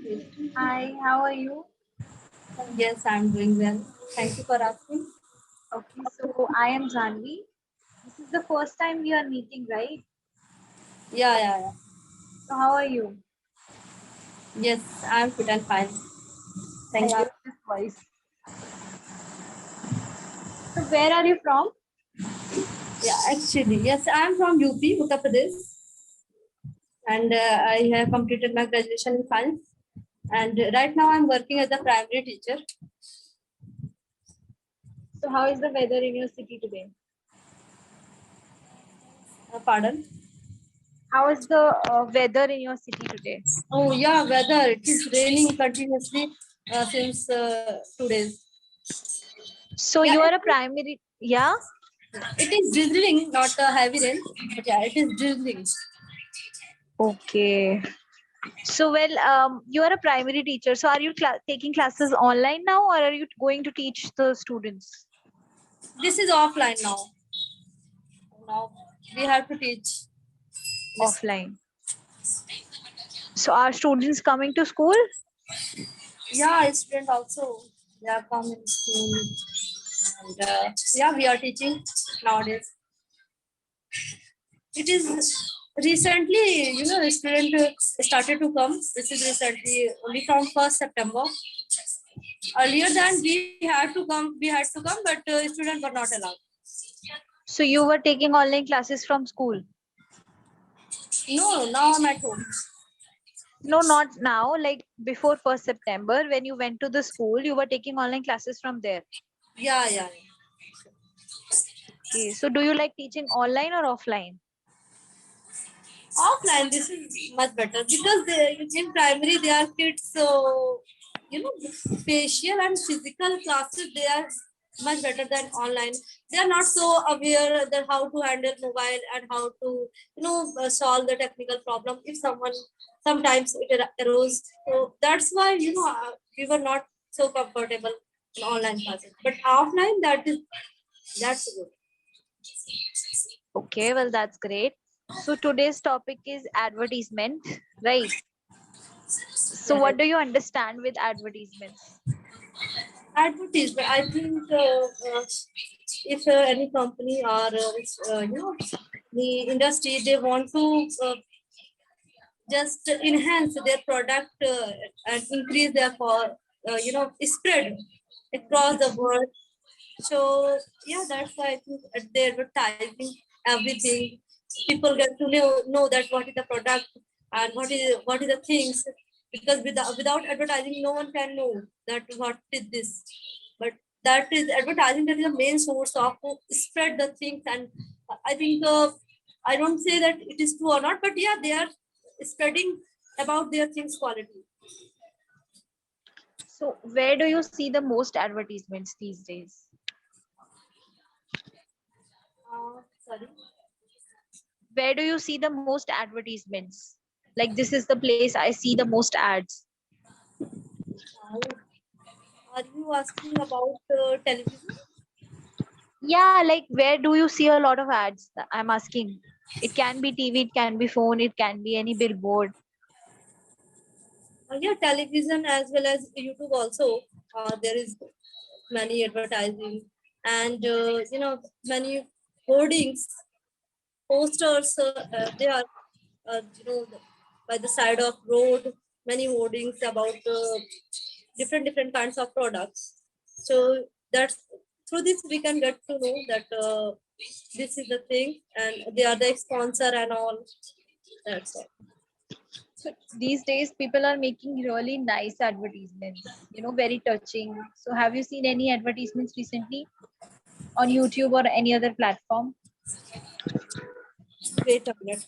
Hi, how are you? Yes, I'm doing well. Thank you for asking. Okay, so I am Janvi. This is the first time we are meeting, right? Yeah. So how are you? Yes, I'm fit and fine. I Thank you. love this voice. So where are you from? Yeah, actually, yes, I'm from UP, Uttar Pradesh, and I have completed my graduation in science. And right now, I'm working as a primary teacher. So how is the weather in your city today? Pardon. How is the weather in your city today? Oh, yeah, weather. It is raining continuously since 2 days. So Yeah, you are a primary, yeah? it is drizzling, not a heavy rain, but yeah, it is drizzling. Okay. So you are a primary teacher. So are you taking classes online now, or are you going to teach the students This is offline now. Now we have to teach this. offline? So are students coming to school? Yeah, student also. They are coming school, and yeah, we are teaching nowadays. It is recently, the student started to come. This is recently only from 1st September. Earlier than we had to come, but students were not allowed. So you were taking online classes from school? No, now I'm at home. No, not now. Like before 1st September, when you went to the school, you were taking online classes from there. Yeah. Okay. So do you like teaching online or offline? Offline, this is much better because in primary they are kids, so facial and physical classes they are much better than online. They are not so aware that how to handle mobile and how to solve the technical problem if someone sometimes it arose. So that's why we were not so comfortable in online classes, but offline that's good. Okay, well, that's great. So today's topic is advertisement, right? So Yeah, what do you understand with advertisements? advertisement. I think if any company or the industry they want to just enhance their product and increase their spread across the world. So yeah, that's why I think at the advertising everything people get to know that what is the product and what is the things, because without advertising no one can know that what is this. But that is advertising, that is the main source of spread the things. And I think I don't say that it is true or not, but yeah, they are spreading about their things quality. So where do you see the most advertisements these days? Sorry. Where do you see the most advertisements? Like this is the place I see the most ads. Are you asking about television? Yeah, like where do you see a lot of ads? I'm asking. It can be TV, it can be phone, it can be any billboard. Yeah, television as well as YouTube also. There is many advertising and many hoardings, posters. They are by the side of road. Many hoardings about different kinds of products. So that's through this we can get to know that this is the thing and they are the sponsor and all. That's all. So these days people are making really nice advertisements, very touching. So have you seen any advertisements recently on YouTube or any other platform? Wait a minute.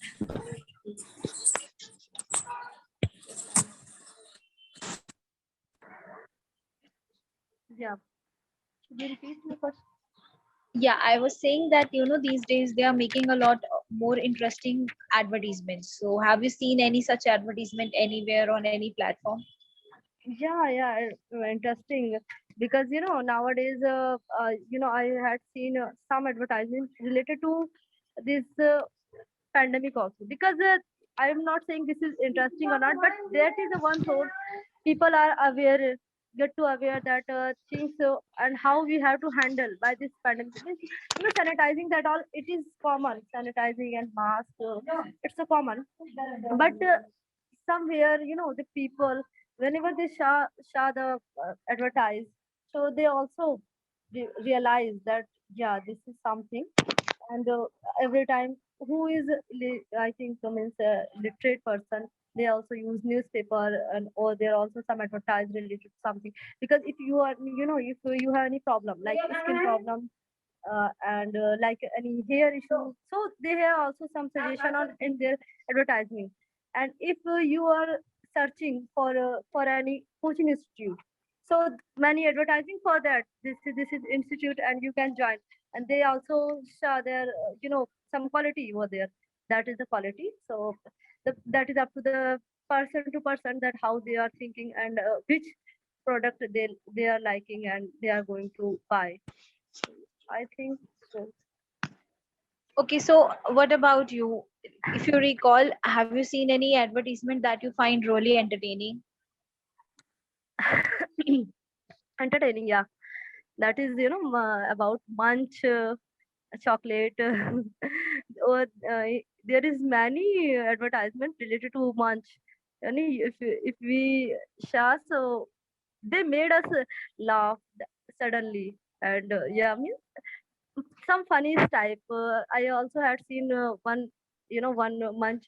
Yeah. Could you repeat your question? Yeah, I was saying that these days they are making a lot more interesting advertisements. So have you seen any such advertisement anywhere on any platform? Yeah, interesting. Because nowadays, I had seen some advertisements related to this pandemic also. Because I am not saying this is interesting or not, but that is the one source people are aware, get to aware that things and how we have to handle by this pandemic. Means, sanitizing, that all it is common. Sanitizing and mask, it's a common. But somewhere, the people, whenever they saw the advertise, so they also realize that, yeah, this is something. And every time, who is I think means a literate person, they also use newspaper, and or there are also some advertise related to something. Because if you are, if you have any problem like skin problem, and like any hair issue, so they have also some suggestion on in their advertising. And if you are searching for any coaching institute, so many advertising for that, this is institute and you can join. And they also show their some quality over there. That is the quality. So that is up to the person to person, that how they are thinking, and which product they are liking and they are going to buy. I think so. Okay, so what about you? If you recall, have you seen any advertisement that you find really entertaining? Entertaining, yeah. That is, about Munch chocolate. Or there is many advertisement related to Munch. And if we share, so they made us laugh suddenly. And yeah, I mean, some funny type. I also had seen one Munch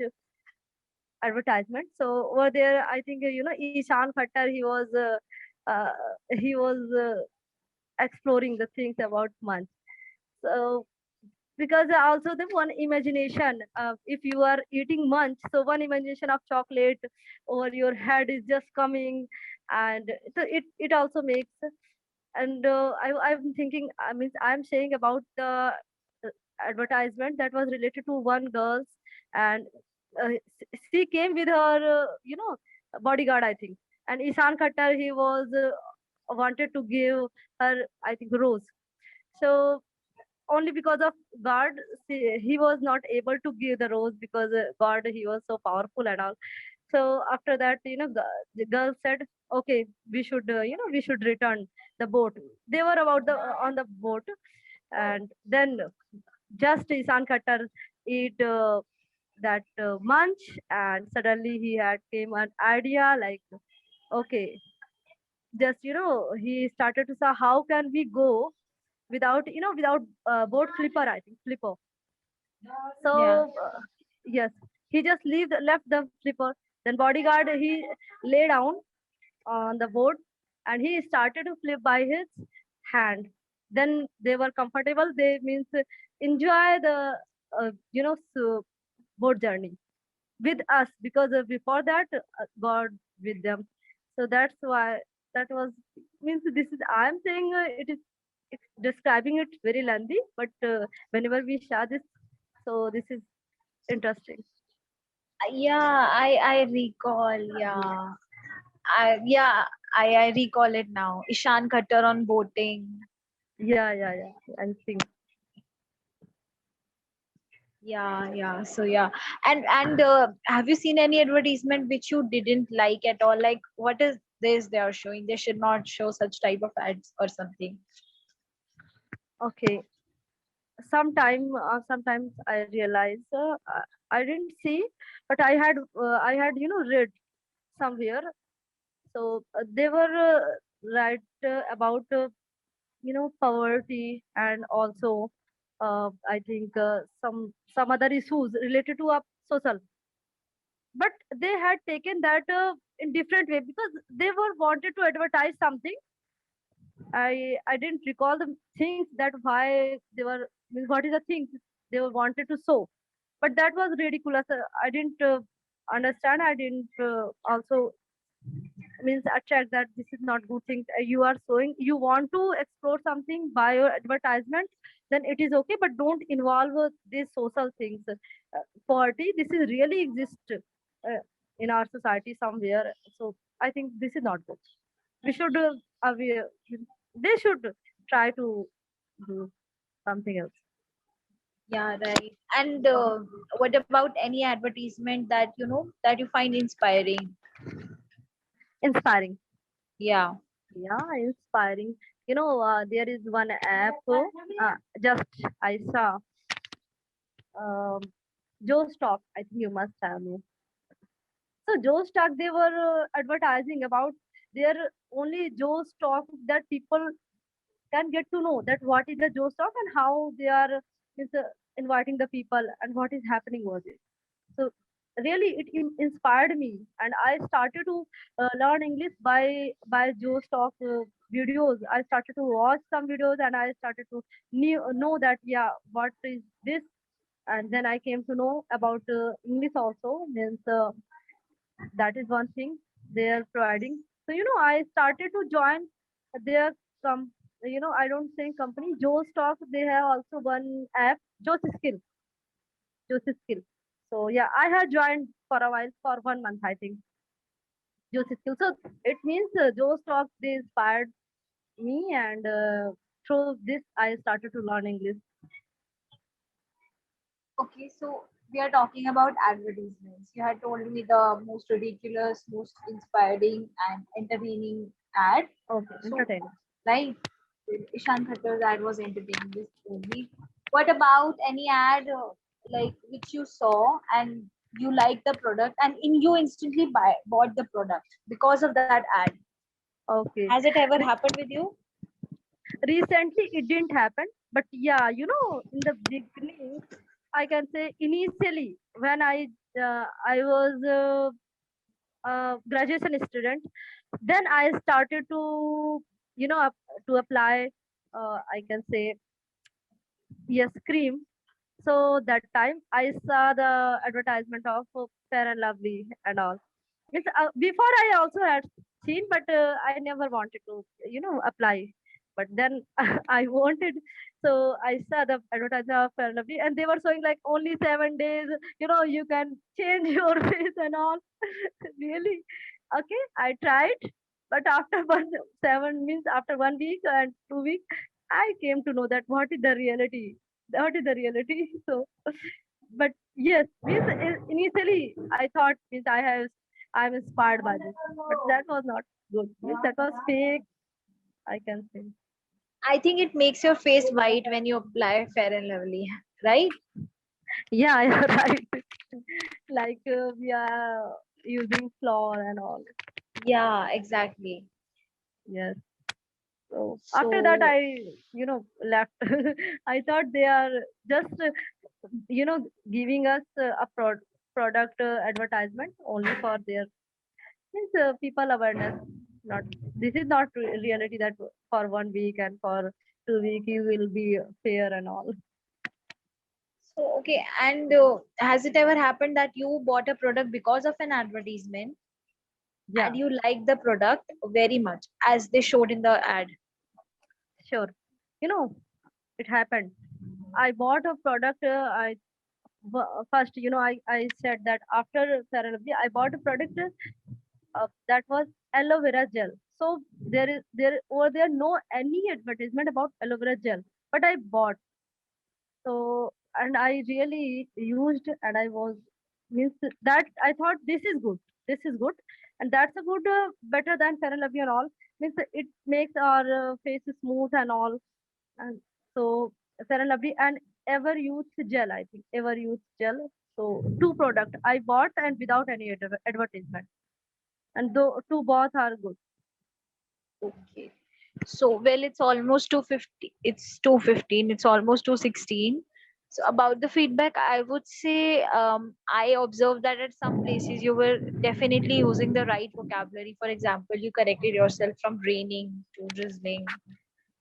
advertisement. So over there, I think Ishan Khattar, uh, he was exploring the things about Munch. So because also the one imagination, if you are eating Munch, so one imagination of chocolate over your head is just coming. And so it also makes. And I'm thinking, I mean, I'm saying about the advertisement that was related to one girl. And she came with her bodyguard, I think. And Ishan Khattar, he was wanted to give her, I think, rose. So only because of God, he was not able to give the rose, because God, he was so powerful and all. So after that, the girl said, okay, we should return the boat. They were about the on the boat. And then just Isan Khattar eat that munch, and suddenly he had came an idea like, okay, just he started to say, how can we go without boat flipper, I think flipper. Yeah. So yes, he just left the flipper. Then bodyguard, he lay down on the board, and he started to flip by his hand. Then they were comfortable. They means enjoy the boat journey with us, because before that God with them. So that's why that was means this is, I'm saying it is, it's describing it very lengthy, but whenever we share this, so this is interesting. Yeah, I recall. Yeah, I recall it now. Ishan Khattar on boating. Yeah, I think. Yeah. So yeah, and have you seen any advertisement which you didn't like at all? Like, what is this they are showing? They should not show such type of ads or something. Okay, sometimes I realize I didn't see, but I had read somewhere. So they were right about poverty, and also I think some other issues related to social. But they had taken that in different way, because they were wanted to advertise something. I didn't recall the things that why they were, means what is the thing they were wanted to show. But that was ridiculous. I didn't understand. I didn't also means attract that this is not good thing. You are showing, you want to explore something by your advertisement, then it is okay, but don't involve these social things. Poverty, this is really exist in our society somewhere. So I think this is not good. We should aware, they should try to do something else. Yeah, right. And what about any advertisement that that you find inspiring? Inspiring. Yeah. Yeah, inspiring. There is one app. Just I saw. Um, Joe Stock. I think you must have known. So Joe Stock, they were advertising about their only Joe Stock, that people can get to know that what is the Joe Stock and how they are is, inviting the people and what is happening over it. So really, it inspired me, and I started to learn English by Joe Stock videos. I started to watch some videos, and I started to know that, yeah, what is this, and then I came to know about English also. Means that is one thing they are providing. So I started to join their com. I don't say company. Joe Stock. They have also one app, Joe Skill. Joe Skill. So yeah, I had joined for a while, for 1 month, I think. Joe Skill. So it means Joe Stock, they inspired me, and through this I started to learn English. Okay, so we are talking about advertisements. You had told me the most ridiculous, most inspiring, and entertaining ad. Okay, So, entertaining. right, Ishan Khattar's ad was entertaining. This only. What about any ad like which you saw and you liked the product and you instantly bought the product because of that ad? Okay. Has it ever happened with you? Recently it didn't happen, but yeah, in the beginning, I can say initially when I was a graduation student, then I started to to apply, I can say, yes, cream. So that time I saw the advertisement of Fair and Lovely and all. Before I also had seen, but I never wanted to apply. But then I wanted, so I saw the advertisement of Fair and Lovely, and they were showing like only 7 days, you can change your face and all. Really? Okay, I tried, but after 7 means after 1 week and 2 weeks, I came to know that what is the reality. What is the reality? So, but yes, means initially I thought, means I'm inspired by this, but that was not good. Means that was fake, I can say. I think it makes your face white when you apply Fair and Lovely, right? Yeah, you're right. Like we are using flour and all. Yeah, exactly. Yes. So after that, So I left. I thought they are just giving us a product advertisement only for their, means people awareness. Not, this is not reality that for 1 week and for 2 week you will be fair and all. So, okay, and has it ever happened that you bought a product because of an advertisement Yeah, and you liked the product very much as they showed in the ad? sure. You know, it happened. I bought a product. First, I said that after Fair and Lovely, I bought a product that was aloe vera gel. So there no any advertisement about aloe vera gel, but I bought. So, and I really used, and I was, means that I thought this is good. This is good, and that's a good, better than Fair and Lovely and all. Means it makes our face smooth and all. And so Fair and Lovely and Ever Youth gel, I think Ever Youth gel. So two product I bought and without any advertisement, and though two both are good. Okay. So, well, it's almost 250. It's 215. It's almost 216. So, about the feedback, I would say I observed that at some places you were definitely using the right vocabulary. For example, you corrected yourself from raining to drizzling.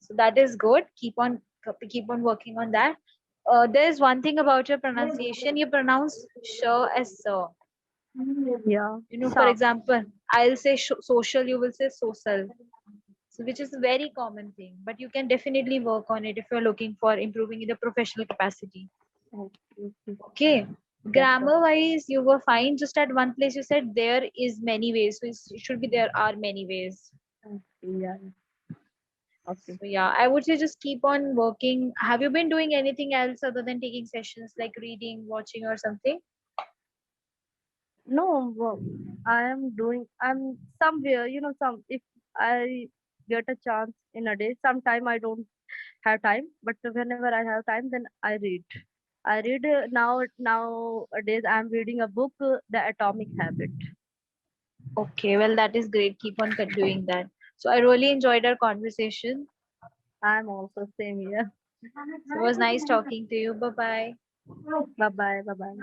So that is good. Keep on working on that. There's one thing about your pronunciation. You pronounce sure as sir. Yeah, For sharp. example, I'll say social, you will say social. So which is a very common thing, but you can definitely work on it if you're looking for improving in the professional capacity. Okay, okay. Okay. Yeah, sure. Grammar wise, you were fine. Just at one place, you said there is many ways. So it should be there are many ways. Okay, yeah, okay. So yeah, I would say just keep on working. Have you been doing anything else other than taking sessions like reading, watching, or something? No, I am doing. I'm somewhere. Some if I get a chance in a day. Sometime I don't have time, but whenever I have time, then I read. I read nowadays. I'm reading a book, The Atomic Habit. Okay, well, that is great. Keep on doing that. So I really enjoyed our conversation. I'm also same here. So it was nice talking to you. Bye bye. Bye bye. Bye bye.